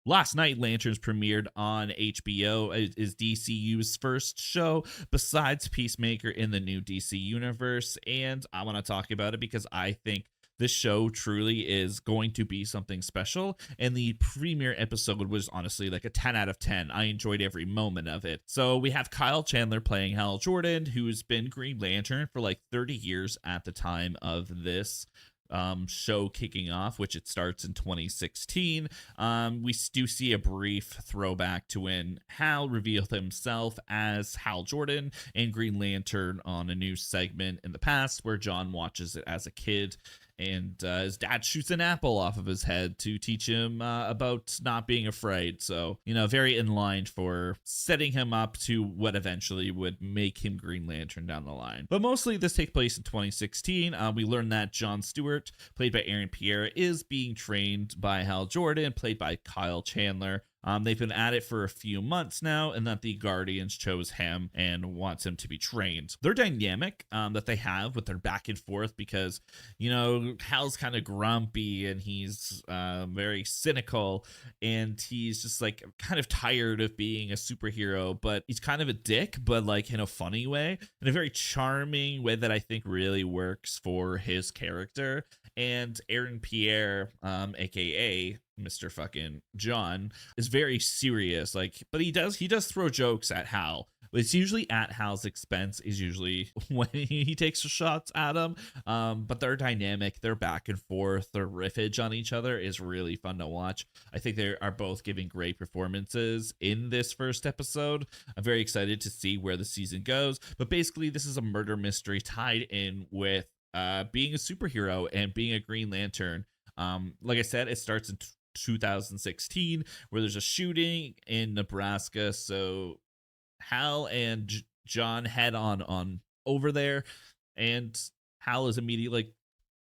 Last night, Lanterns premiered on HBO. Is DCU's first show besides Peacemaker in the new DC universe. And I want to talk about it because I think this show truly is going to be something special. And the premiere episode was honestly like a 10 out of 10. I enjoyed every moment of it. So we have Kyle Chandler playing Hal Jordan, who's been Green Lantern for like 30 years at the time of this show kicking off, which it starts in 2016. We do see a brief throwback to when Hal revealed himself as Hal Jordan and Green Lantern on a new segment in the past where John watches it as a kid, and his dad shoots an apple off of his head to teach him about not being afraid. So, very in line for setting him up to what eventually would make him Green Lantern down the line. But mostly this takes place in 2016. We learn that John Stewart, played by Aaron Pierre, is being trained by Hal Jordan, played by Kyle Chandler. They've been at it for a few months now, and that the Guardians chose him and wants him to be trained. Their dynamic that they have with their back and forth, because, Hal's kind of grumpy and he's very cynical, and he's just like kind of tired of being a superhero, but he's kind of a dick, but like in a funny way, in a very charming way that I think really works for his character. And Aaron Pierre, aka Mr. fucking John, is very serious, but he does throw jokes at Hal. It's usually at Hal's expense, is usually when he takes shots at him. But their dynamic, their back and forth, their riffage on each other is really fun to watch. I think they are both giving great performances in this first episode. I'm very excited to see where the season goes. But basically, this is a murder mystery tied in with being a superhero and being a Green Lantern. Like I said, it starts in 2016 where there's a shooting in Nebraska. So Hal and John head on over there, and Hal is immediately like,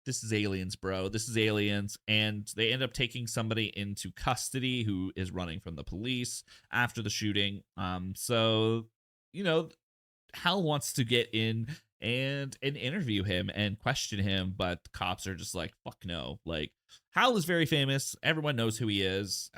this is aliens, bro. This is aliens. And they end up taking somebody into custody who is running from the police after the shooting. So, Hal wants to get in and interview him and question him, but cops are just like, fuck no. Like, Hal is very famous. Everyone knows who he is.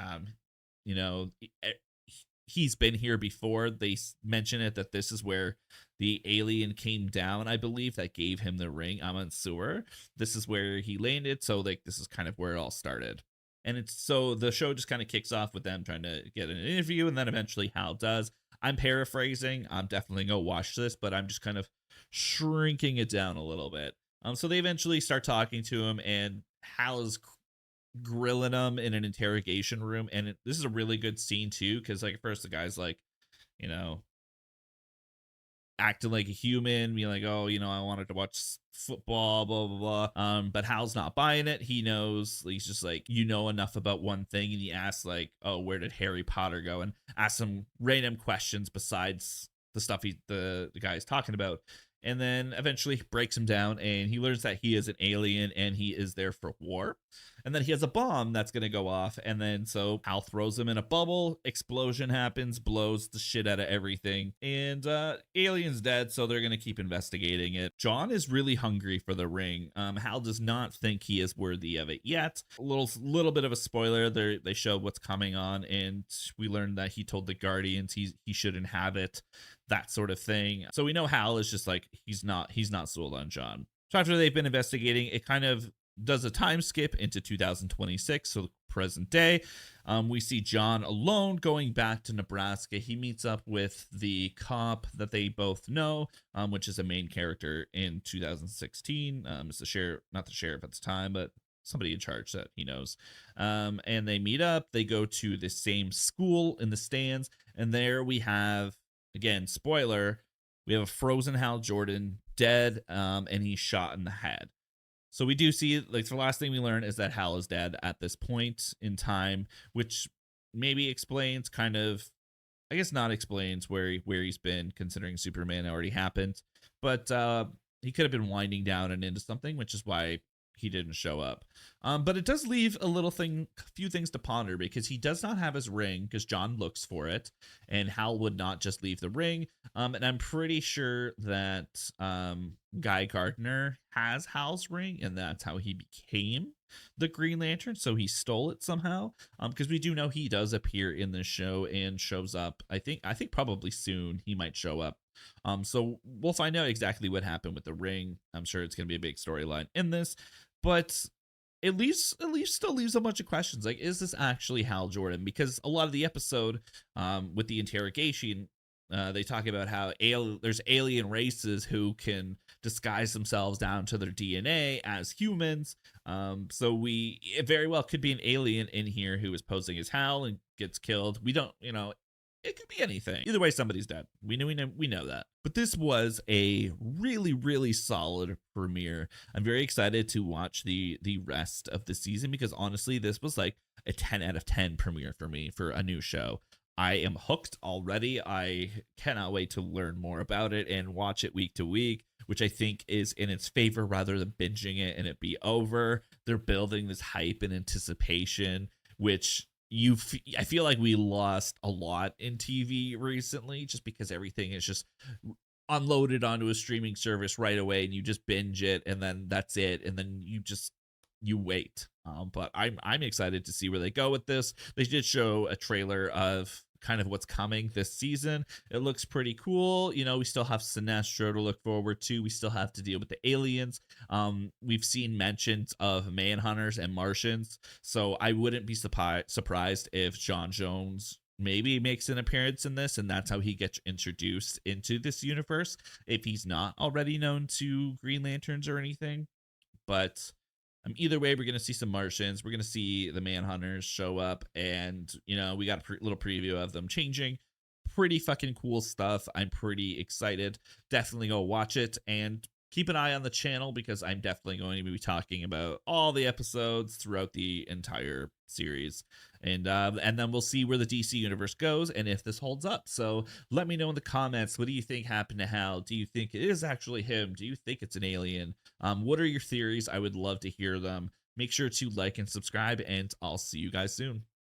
He's been here before. They mention it that this is where the alien came down, I believe, that gave him the ring, Aman'Sur. This is where he landed. So like, this is kind of where it all started. And it's so the show just kind of kicks off with them trying to get an interview, and then eventually Hal does. I'm paraphrasing. I'm definitely gonna watch this, but I'm just kind of shrinking it down a little bit. So they eventually start talking to him, and Hal is grilling him in an interrogation room, and this is a really good scene too, because like at first the guy's like, you know, acting like a human, being like, oh, I wanted to watch football, blah blah blah. But Hal's not buying it. He knows, he's just like, enough about one thing, and he asks like, oh, where did Harry Potter go, and asks some random questions besides the stuff the guy's talking about. And then eventually breaks him down, and he learns that he is an alien and he is there for war. And then he has a bomb that's going to go off. And then so Hal throws him in a bubble. Explosion happens, blows the shit out of everything. And alien's dead, so they're going to keep investigating it. John is really hungry for the ring. Hal does not think he is worthy of it yet. A little bit of a spoiler. They show what's coming on, and we learn that he told the Guardians he shouldn't have it, that sort of thing. So we know Hal is just like, he's not sold on John. So after they've been investigating, it kind of does a time skip into 2026, so present day. We see John alone going back to Nebraska. He meets up with the cop that they both know, which is a main character in 2016. It's the sheriff, not the sheriff at the time, but somebody in charge that he knows. And they meet up. They go to the same school in the stands, and there we have, again, spoiler, we have a frozen Hal Jordan dead, and he's shot in the head. So we do see, like, the last thing we learn is that Hal is dead at this point in time, which maybe explains kind of, I guess not explains where he's been, considering Superman already happened. But he could have been winding down and into something, which is why he didn't show up. But it does leave a few things to ponder because he does not have his ring because John looks for it, and Hal would not just leave the ring. And I'm pretty sure that Guy Gardner has Hal's ring, and that's how he became the Green Lantern. So he stole it somehow. Because we do know he does appear in the show and shows up. I think probably soon he might show up. So we'll find out exactly what happened with the ring. I'm sure it's gonna be a big storyline in this, but at least still leaves a bunch of questions. Like, is this actually Hal Jordan? Because a lot of the episode, with the interrogation, they talk about how there's alien races who can disguise themselves down to their DNA as humans. So it very well could be an alien in here who is posing as Hal and gets killed. We don't, it could be anything. Either way, somebody's dead. We know that. But this was a really, really solid premiere. I'm very excited to watch the rest of the season because honestly, this was like a 10 out of 10 premiere for me for a new show. I am hooked already. I cannot wait to learn more about it and watch it week to week, which I think is in its favor rather than binging it and it be over. They're building this hype and anticipation, which I feel like we lost a lot in TV recently just because everything is just unloaded onto a streaming service right away and you just binge it and then that's it and then you wait. But I'm excited to see where they go with this. They did show a trailer of kind of what's coming this season. It looks pretty cool. We still have Sinestro to look forward to. We still have to deal with the aliens. We've seen mentions of Manhunters and Martians, so I wouldn't be surprised if John Jones maybe makes an appearance in this and that's how he gets introduced into this universe if he's not already known to Green Lanterns or anything. But either way, we're going to see some Martians. We're going to see the Manhunters show up. And, we got a little preview of them changing. Pretty fucking cool stuff. I'm pretty excited. Definitely go watch it. And keep an eye on the channel because I'm definitely going to be talking about all the episodes throughout the entire series. And then we'll see where the DC universe goes and if this holds up. So let me know in the comments, what do you think happened to Hal? Do you think it is actually him? Do you think it's an alien? What are your theories? I would love to hear them. Make sure to like and subscribe, and I'll see you guys soon.